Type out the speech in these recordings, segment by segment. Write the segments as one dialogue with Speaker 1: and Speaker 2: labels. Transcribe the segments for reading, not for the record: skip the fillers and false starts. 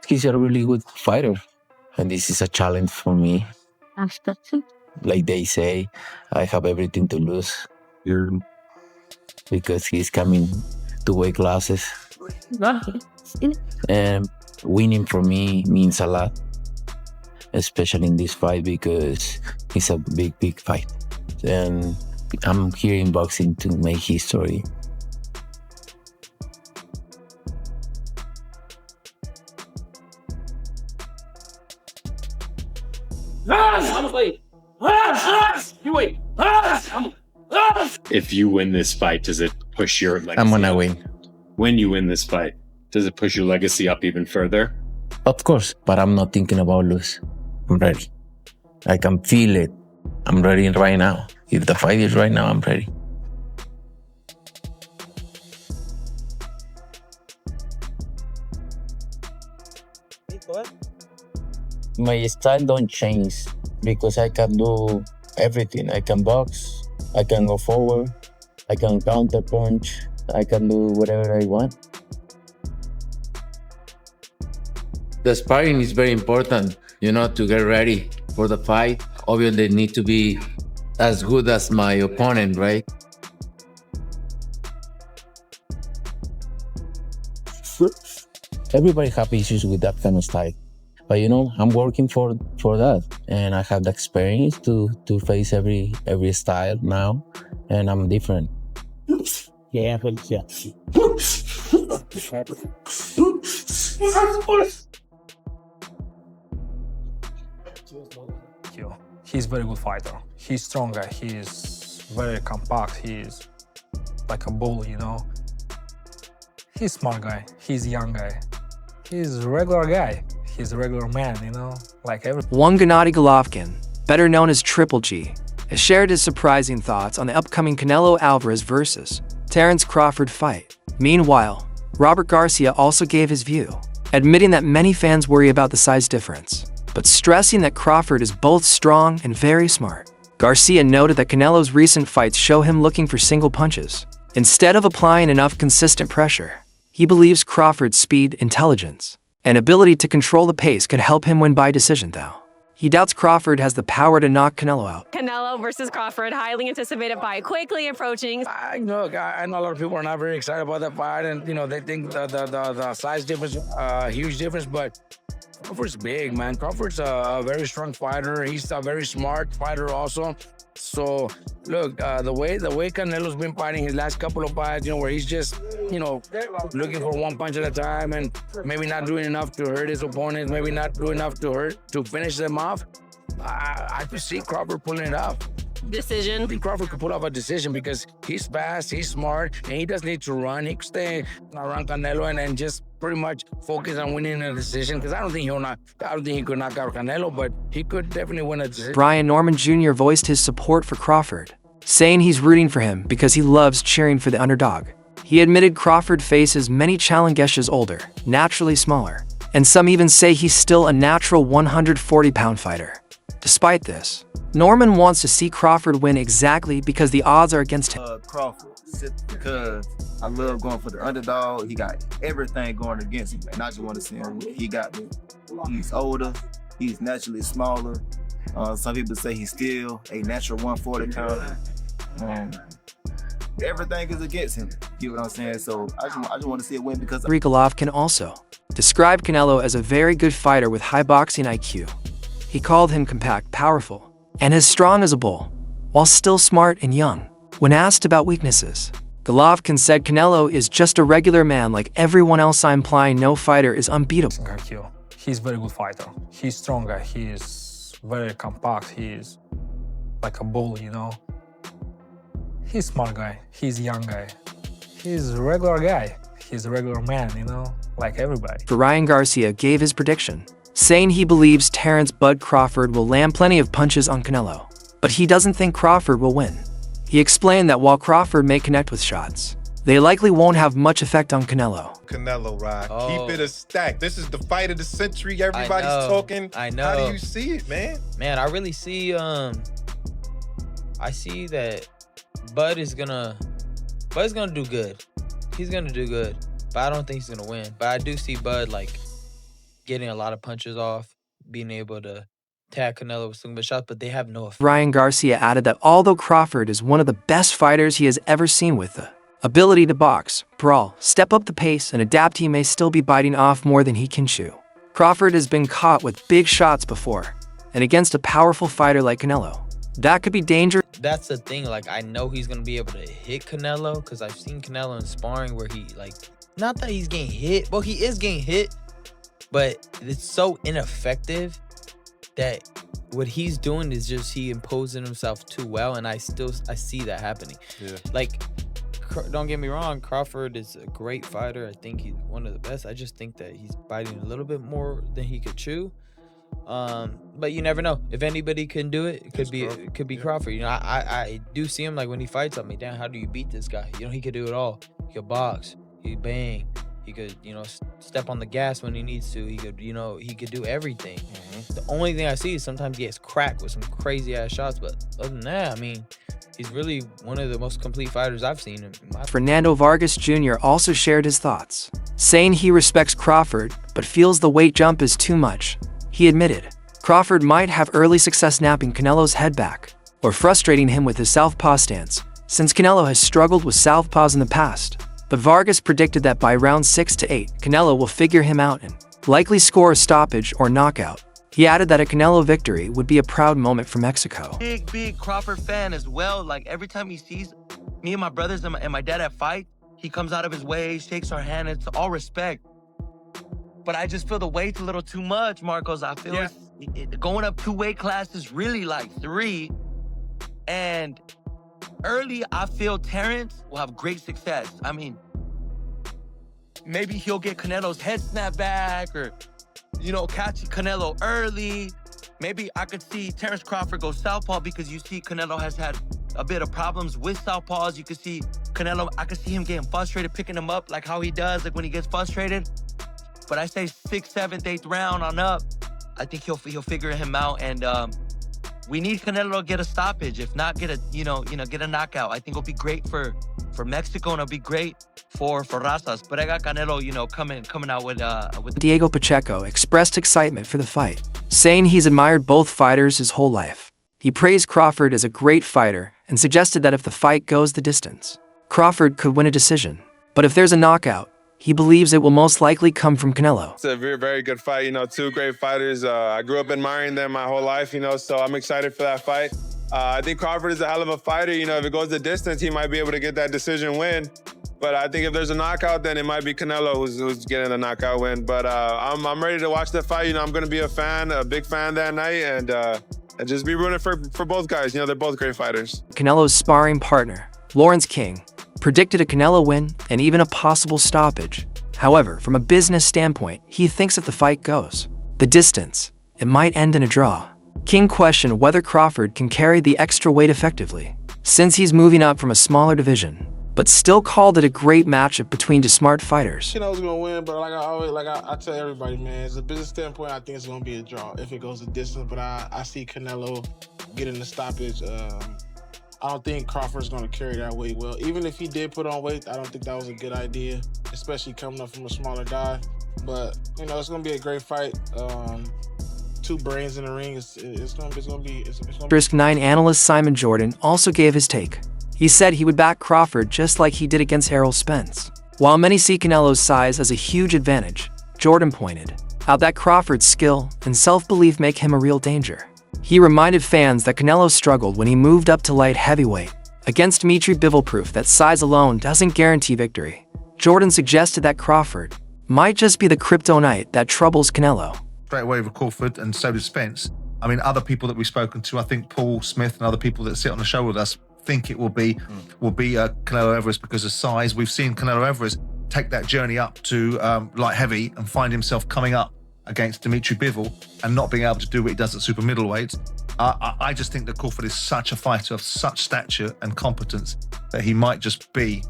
Speaker 1: he's a really good fighter, and this is a challenge for me. Like they say, I have everything to lose because he's coming to weight classes, and winning for me means a lot, especially in this fight because it's a big fight, and I'm here in boxing to make history.
Speaker 2: If you win this fight, does it push your legacy
Speaker 1: I'm gonna
Speaker 2: up?
Speaker 1: win.
Speaker 2: When you win this fight, does it push your legacy up even further?
Speaker 1: Of course, but I'm not thinking about lose. I'm ready. I can feel it. I'm ready right now. If the fight is right now, I'm ready. My style don't change because I can do everything. I can box, I can go forward, I can counter punch, I can do whatever I want. The sparring is very important, to get ready for the fight. Obviously, they need to be as good as my opponent, right? Everybody have issues with that kind of style. But I'm working for that, and I have the experience to face every style now, and I'm different. Yeah.
Speaker 3: He's a very good fighter. He's stronger. He's very compact. He's like a bull, He's a smart guy. He's a young guy. He's a regular guy. He's a regular man, like every.
Speaker 4: One Gennady Golovkin, better known as Triple G, has shared his surprising thoughts on the upcoming Canelo Alvarez versus Terence Crawford fight. Meanwhile, Robert Garcia also gave his view, admitting that many fans worry about the size difference, but stressing that Crawford is both strong and very smart. Garcia noted that Canelo's recent fights show him looking for single punches, instead of applying enough consistent pressure. He believes Crawford's speed, intelligence, and ability to control the pace could help him win by decision, though. He doubts Crawford has the power to knock Canelo out.
Speaker 5: Canelo versus Crawford, highly anticipated fight, quickly approaching.
Speaker 6: I know a lot of people are not very excited about that fight, and they think the size difference, huge difference, but Crawford's big, man. Crawford's a very strong fighter. He's a very smart fighter also. So look, the way Canelo's been fighting his last couple of fights, where he's just, looking for one punch at a time and maybe not doing enough to hurt his opponents, maybe not doing enough to finish them off. I could see Crawford pulling it off.
Speaker 5: Decision.
Speaker 6: I think Crawford could pull off a decision because he's fast, he's smart, and he doesn't need to run. He can stay around Canelo and just pretty much focus on winning a decision. Because I don't think he could knock out Canelo, but he could definitely win a decision.
Speaker 4: Brian Norman Jr. voiced his support for Crawford, saying he's rooting for him because he loves cheering for the underdog. He admitted Crawford faces many challenges older, naturally smaller, and some even say he's still a natural 140-pound fighter. Despite this, Norman wants to see Crawford win exactly because the odds are against him.
Speaker 7: Crawford, because I love going for the underdog. He got everything going against him, and I just want to see him. He's older, he's naturally smaller. Some people say he's still a natural 140 pounder. Everything is against him. You know what I'm saying? So I just want to see a win because
Speaker 4: Golovkin also described Canelo as a very good fighter with high boxing IQ. He called him compact, powerful, and as strong as a bull, while still smart and young. When asked about weaknesses, Golovkin said Canelo is just a regular man like everyone else, implying no fighter is unbeatable.
Speaker 3: He's a very good fighter. He's stronger. He's very compact. He's like a bull, He's a smart guy. He's a young guy. He's a regular guy. He's a regular man, like everybody.
Speaker 4: Ryan Garcia gave his prediction, saying he believes Terence "Bud" Crawford will land plenty of punches on Canelo, but he doesn't think Crawford will win. He explained that while Crawford may connect with shots, they likely won't have much effect on Canelo.
Speaker 8: Canelo ride.
Speaker 9: Oh.
Speaker 8: Keep it a stack. This is the fight of the century. Everybody's talking.
Speaker 9: I know.
Speaker 8: How do you see it, man?
Speaker 9: Man, I really see I see that Bud's gonna do good. He's gonna do good. But I don't think he's gonna win. But I do see Bud getting a lot of punches off, being able to tag Canelo with some good shots, but they have no effect.
Speaker 4: Ryan Garcia added that although Crawford is one of the best fighters he has ever seen with the ability to box, brawl, step up the pace, and adapt, he may still be biting off more than he can chew. Crawford has been caught with big shots before, and against a powerful fighter like Canelo, that could be dangerous.
Speaker 9: That's the thing, like, I know he's gonna be able to hit Canelo, because I've seen Canelo in sparring where he, like, not that he's getting hit, well, he is getting hit, but it's so ineffective that what he's doing is just he imposing himself too well, and I see that happening.
Speaker 8: Yeah.
Speaker 9: Like, don't get me wrong, Crawford is a great fighter. I think he's one of the best. I just think that he's biting a little bit more than he could chew. But you never know. If anybody can do it, it could be Crawford. You know, I do see him, like, when he fights, I'm like, damn, how do you beat this guy? You know, he could do it all. He could box, he could bang, he could, you know, step on the gas when he needs to. He could, you know, he could do everything. The only thing I see is sometimes he gets cracked with some crazy ass shots, but other than that, I mean, he's really one of the most complete fighters I've seen.
Speaker 4: Fernando Vargas Jr. also shared his thoughts, saying he respects Crawford but feels the weight jump is too much. He admitted Crawford might have early success napping Canelo's head back or frustrating him with his southpaw stance, since Canelo has struggled with southpaws in the past. But Vargas predicted that by round 6 to 8, Canelo will figure him out and likely score a stoppage or knockout. He added that a Canelo victory would be a proud moment for Mexico.
Speaker 10: Big Crawford fan as well. Like, every time he sees me and my brothers and my dad at fight, he comes out of his way, shakes our hand. It's all respect. But I just feel the weight's a little too much, Marcos. I feel going up 2 weight classes, really like 3. And early, I feel Terence will have great success. I mean, maybe he'll get Canelo's head snapped back, or, you know, catch Canelo early. Maybe I could see Terence Crawford go southpaw, because you see Canelo has had a bit of problems with southpaws. You could see Canelo, I could see him getting frustrated, picking him up like how he does, like when he gets frustrated. But I say 6th, 7th, 8th round on up, I think he'll figure him out, and we need Canelo to get a stoppage. If not, get a knockout. I think it'll be great for Mexico, and it'll be great for Razas. But I got Canelo, you know, coming out with
Speaker 4: Diego Pacheco expressed excitement for the fight, saying he's admired both fighters his whole life. He praised Crawford as a great fighter and suggested that if the fight goes the distance, Crawford could win a decision. But if there's a knockout, he believes it will most likely come from Canelo.
Speaker 11: It's a very, very good fight. You know, 2 great fighters. I grew up admiring them my whole life, you know, so I'm excited for that fight. I think Crawford is a hell of a fighter. You know, if it goes the distance, he might be able to get that decision win. But I think if there's a knockout, then it might be Canelo who's getting the knockout win. But I'm ready to watch the fight. You know, I'm going to be a big fan that night, and just be rooting for both guys. You know, they're both great fighters.
Speaker 4: Canelo's sparring partner, Lawrence King, predicted a Canelo win and even a possible stoppage. However, from a business standpoint, he thinks if the fight goes the distance, it might end in a draw. King questioned whether Crawford can carry the extra weight effectively, since he's moving up from a smaller division, but still called it a great matchup between two smart fighters.
Speaker 12: Canelo's gonna win, but I tell everybody, man, as a business standpoint, I think it's gonna be a draw if it goes the distance. But I see Canelo getting the stoppage. I don't think Crawford's going to carry that weight well. Even if he did put on weight, I don't think that was a good idea, especially coming up from a smaller guy. But, you know, it's going to be a great fight. 2 brains in the ring. It's going to be.
Speaker 4: Risk 9 analyst Simon Jordan also gave his take. He said he would back Crawford just like he did against Errol Spence. While many see Canelo's size as a huge advantage, Jordan pointed out that Crawford's skill and self-belief make him a real danger. He reminded fans that Canelo struggled when he moved up to light heavyweight against Dmitry Bivol, proof that size alone doesn't guarantee victory. Jordan suggested that Crawford might just be the kryptonite that troubles Canelo.
Speaker 13: Straight away with Crawford, and so did Spence. I mean, other people that we've spoken to, I think Paul Smith and other people that sit on the show with us think it will be Canelo Alvarez because of size. We've seen Canelo Alvarez take that journey up to light heavy and find himself coming up against Dmitry Bivol and not being able to do what he does at super middleweight. I just think that Crawford is such a fighter of such stature and competence that he might just be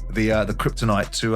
Speaker 13: the kryptonite to